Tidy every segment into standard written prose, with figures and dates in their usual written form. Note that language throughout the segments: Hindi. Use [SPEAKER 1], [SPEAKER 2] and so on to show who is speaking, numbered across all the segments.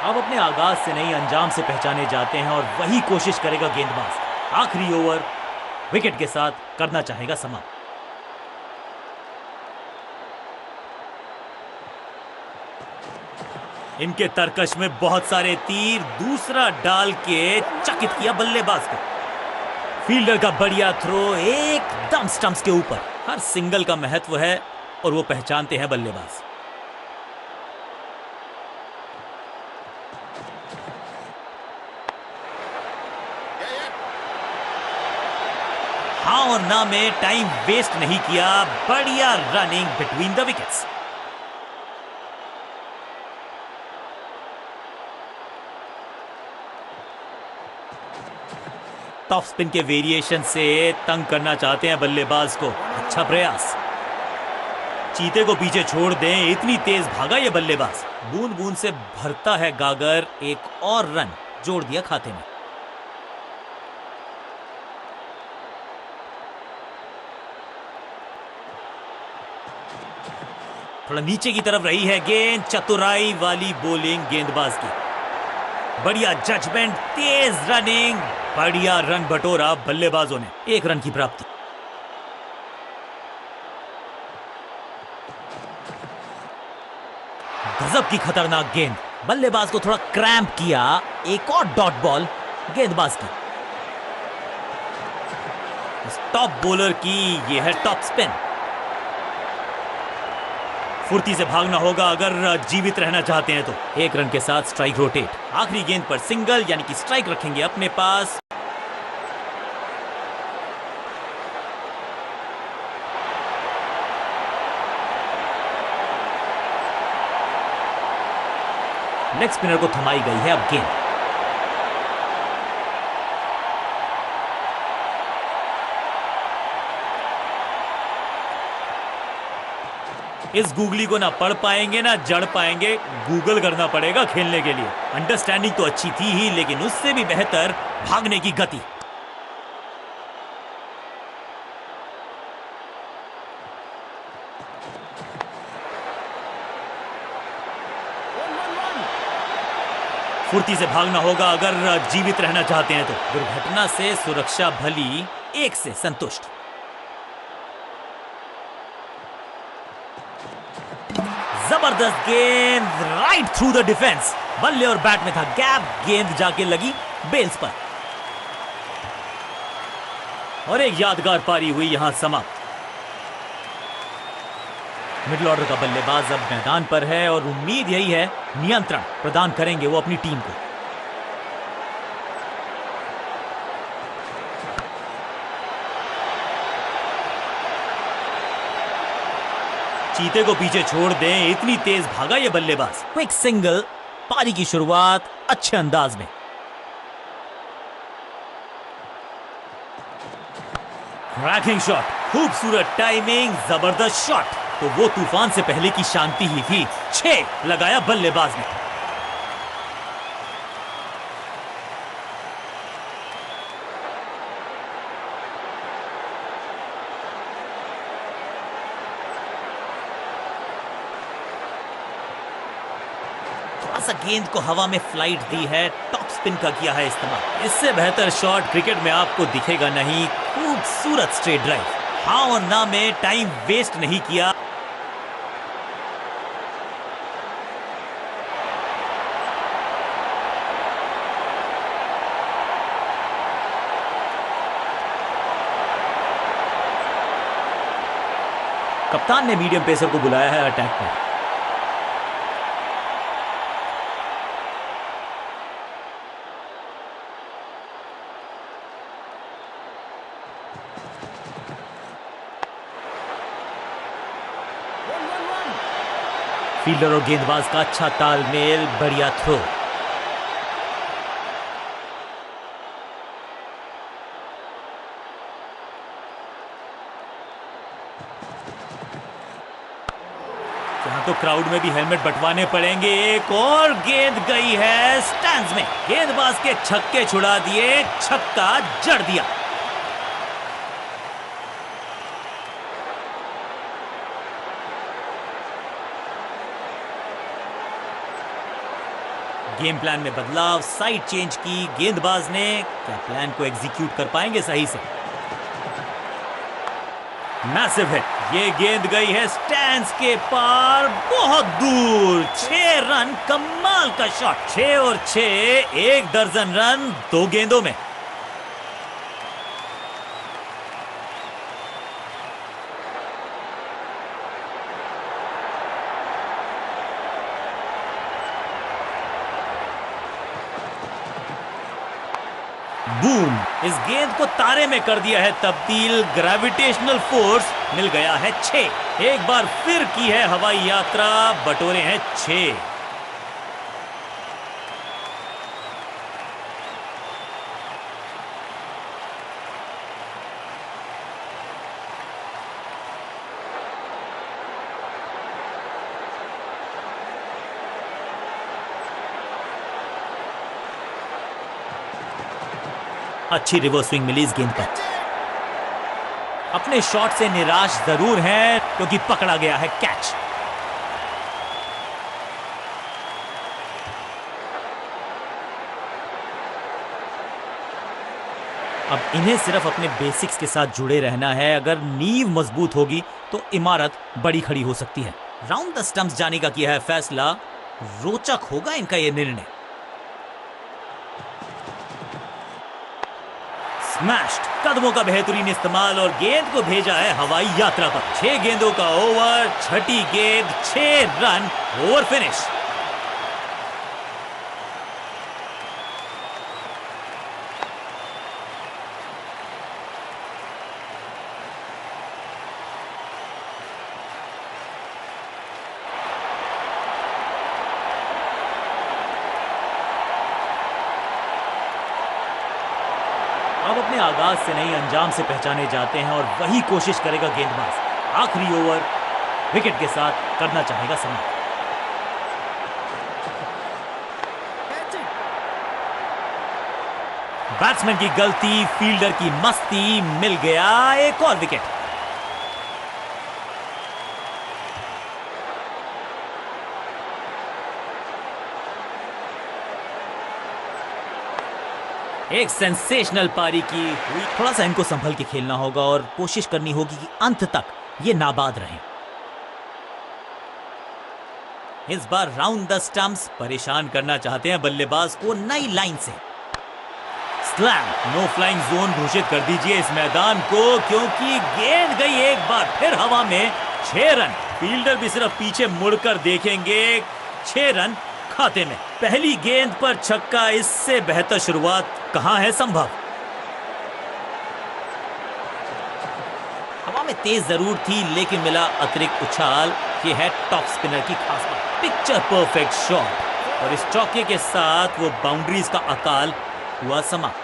[SPEAKER 1] अब अपने आगाज से नहीं अंजाम से पहचाने जाते हैं और वही कोशिश करेगा गेंदबाज। आखिरी ओवर विकेट के साथ करना चाहेगा समाप्त। इनके तरकश में बहुत सारे तीर, दूसरा डाल के चकित किया बल्लेबाज को। फील्डर का बढ़िया थ्रो एकदम स्टंप्स के ऊपर। हर सिंगल का महत्व है और वो पहचानते हैं बल्लेबाज। हाँ और ना में टाइम वेस्ट नहीं किया, बढ़िया running between the wickets. Top spin के वेरिएशन से तंग करना चाहते हैं बल्लेबाज को। अच्छा प्रयास। चीते को पीछे छोड़ दें, इतनी तेज भागा ये बल्लेबाज। बूंद बूंद से भरता है गागर, एक और रन जोड़ दिया खाते में। थोड़ा नीचे की तरफ रही है गेंद, चतुराई वाली बॉलिंग गेंदबाज की। बढ़िया जजमेंट, तेज रनिंग, बढ़िया रन बटोरा बल्लेबाजों ने। एक रन की प्राप्ति। गजब की खतरनाक गेंद, बल्लेबाज को थोड़ा क्रैम्प किया। एक और डॉट बॉल गेंदबाज की। टॉप बॉलर की यह है टॉप स्पिन। फुर्ती से भागना होगा अगर जीवित रहना चाहते हैं तो। एक रन के साथ स्ट्राइक रोटेट। आखिरी गेंद पर सिंगल यानी कि स्ट्राइक रखेंगे अपने पास। लेग स्पिनर को थमाई गई है अब गेंद। इस गूगली को ना पढ़ पाएंगे ना जड़ पाएंगे, गूगल करना पड़ेगा खेलने के लिए। अंडरस्टैंडिंग तो अच्छी थी ही, लेकिन उससे भी बेहतर भागने की गति। फुर्ती से भागना होगा अगर जीवित रहना चाहते हैं तो। दुर्घटना से सुरक्षा भली, एक से संतुष्ट। जबरदस्त गेंद, राइट थ्रू द डिफेंस। बल्ले और बैट में था गैप, गेंद जाके लगी बेल्स पर और एक यादगार पारी हुई यहां समाप्त। मिडिल ऑर्डर का बल्लेबाज अब मैदान पर है और उम्मीद यही है नियंत्रण प्रदान करेंगे वो अपनी टीम को। चीते को पीछे छोड़ दें, इतनी तेज भागा ये बल्लेबाज। क्विक सिंगल, पारी की शुरुआत अच्छे अंदाज में। क्रैकिंग शॉट, खूबसूरत टाइमिंग, जबरदस्त शॉट। तो वो तूफान से पहले की शांति ही थी। 6 लगाया बल्लेबाज ने। गेंद को हवा में फ्लाइट दी है, टॉप स्पिन का किया है इस्तेमाल। इससे बेहतर शॉट क्रिकेट में आपको दिखेगा नहीं। खूबसूरत स्ट्रेट ड्राइव। हाँ और ना में टाइम वेस्ट नहीं किया। कप्तान ने मीडियम पेसर को बुलाया है अटैक पर। फील्डर और गेंदबाज का अच्छा तालमेल, बढ़िया थ्रो। यहां तो क्राउड में भी हेलमेट बंटवाने पड़ेंगे। एक और गेंद गई है स्टैंड्स में। गेंदबाज के छक्के छुड़ा दिए, छक्का जड़ दिया। गेम प्लान में बदलाव, साइड चेंज की गेंदबाज ने। क्या प्लान को एग्जीक्यूट कर पाएंगे सही से? Massive hit. ये गेंद गई है स्टैंड्स के पार, बहुत दूर। 6 रन, कमाल का शॉट। 6 और 6, 1 दर्जन रन 2 गेंदों में। बूम! इस गेंद को तारे में कर दिया है तब्दील। ग्रेविटेशनल फोर्स मिल गया है 6। एक बार फिर की है हवाई यात्रा, बटोरे हैं 6। अच्छी रिवर्स स्विंग मिली इस गेंद पर। अपने शॉट से निराश जरूर है क्योंकि पकड़ा गया है कैच। अब इन्हें सिर्फ अपने बेसिक्स के साथ जुड़े रहना है। अगर नींव मजबूत होगी तो इमारत बड़ी खड़ी हो सकती है। राउंड द स्टंप्स जाने का किया है फैसला। रोचक होगा इनका यह निर्णय। स्मैश्ड, कदमों का बेहतरीन इस्तेमाल और गेंद को भेजा है हवाई यात्रा पर। 6 गेंदों का ओवर, छठी गेंद, 6 रन, ओवर फिनिश। अब अपने आगाज से नहीं अंजाम से पहचाने जाते हैं और वही कोशिश करेगा गेंदबाज। आखिरी ओवर विकेट के साथ करना चाहेगा समाप्त। बैट्समैन की गलती, फील्डर की मस्ती, मिल गया एक और विकेट। एक सेंसेशनल पारी की हुई। थोड़ा सा इनको संभल के खेलना होगा और कोशिश करनी होगी कि अंत तक ये नाबाद रहें। इस बार राउंड द स्टंप्स परेशान करना चाहते हैं बल्लेबाज को नई लाइन से। स्लैम, नो फ्लाइंग जोन घोषित कर दीजिए इस मैदान को, क्योंकि गेंद गई एक बार फिर हवा में। 6 रन। फील्डर भी सिर्फ पीछे मुड़कर देखेंगे। 6 रन खाते में। पहली गेंद पर छक्का, इससे बेहतर शुरुआत कहां है संभव। हवा में तेज जरूर थी लेकिन मिला अतिरिक्त उछाल। ये है टॉप स्पिनर की खास बात। पिक्चर परफेक्ट शॉट और इस चौके के साथ वो बाउंड्रीज का अकाल हुआ समाप्त।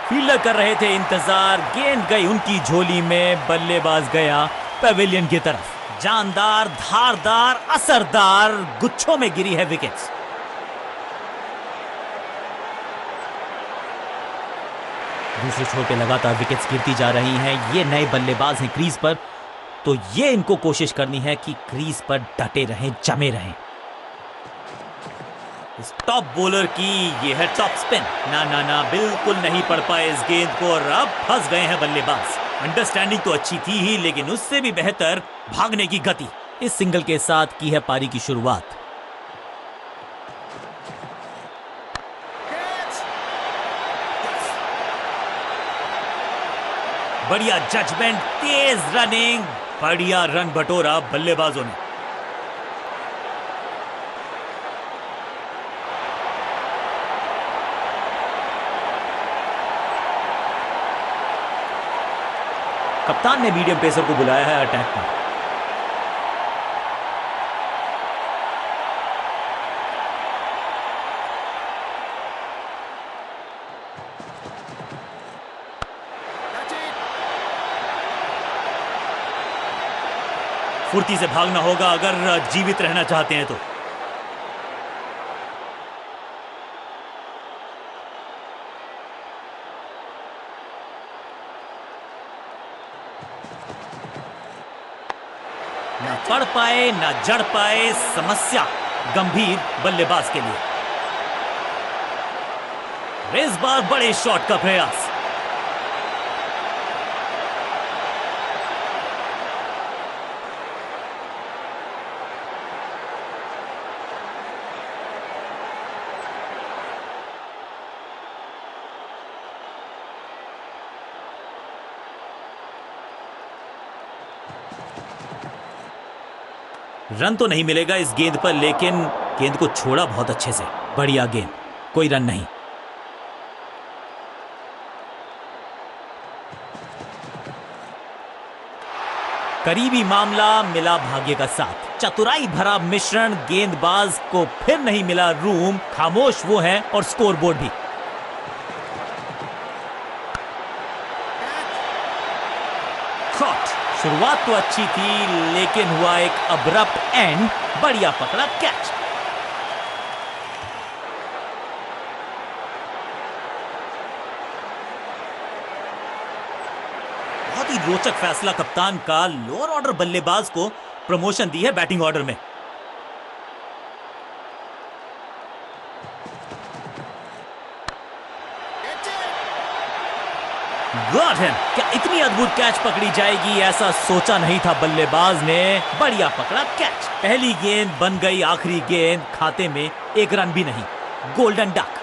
[SPEAKER 1] फील्डर कर रहे थे इंतजार। गेंद गई उनकी झोली में। बल्लेबाज गया पवेलियन की तरफ। जानदार, धारदार, असरदार गुच्छों में गिरी है विकेट्स। दूसरे छोर पे लगातार विकेट्स गिरती जा रही हैं। ये नए बल्लेबाज हैं क्रीज पर, तो ये इनको कोशिश करनी है कि क्रीज पर डटे रहें, जमे रहें। इस टॉप बॉलर की ये है टॉप स्पिन। ना ना ना, बिल्कुल नहीं पड़ पाए इस गेंद को और अब फंस गए हैं बल्लेबाज। अंडरस्टैंडिंग तो अच्छी थी ही, लेकिन उससे भी बेहतर भागने की गति। इस सिंगल के साथ की है पारी की शुरुआत। बढ़िया जजमेंट, तेज रनिंग, बढ़िया रन बटोरा बल्लेबाजों ने। कप्तान ने मीडियम पेसर को बुलाया है अटैक पर। फुर्ती से भागना होगा अगर जीवित रहना चाहते हैं तो। ना पढ़ पाए ना जड़ पाए, समस्या गंभीर बल्लेबाज के लिए। इस बार बड़े शॉट का प्रयास। रन तो नहीं मिलेगा इस गेंद पर, लेकिन गेंद को छोड़ा बहुत अच्छे से। बढ़िया गेंद, कोई रन नहीं। करीबी मामला, मिला भाग्य का साथ। चतुराई भरा मिश्रण, गेंदबाज को फिर नहीं मिला रूम। खामोश वो है और स्कोरबोर्ड भी। कॉट। शुरुआत तो अच्छी थी, लेकिन हुआ एक अब्रप्ट एंड। बढ़िया पकड़ा कैच। बहुत ही रोचक फैसला कप्तान का। लोअर ऑर्डर बल्लेबाज को प्रमोशन दी है बैटिंग ऑर्डर में। Got him. क्या इतनी अद्भुत कैच पकड़ी जाएगी, ऐसा सोचा नहीं था बल्लेबाज ने। बढ़िया पकड़ा कैच। पहली गेंद बन गई आखिरी गेंद। खाते में एक रन भी नहीं। Golden duck.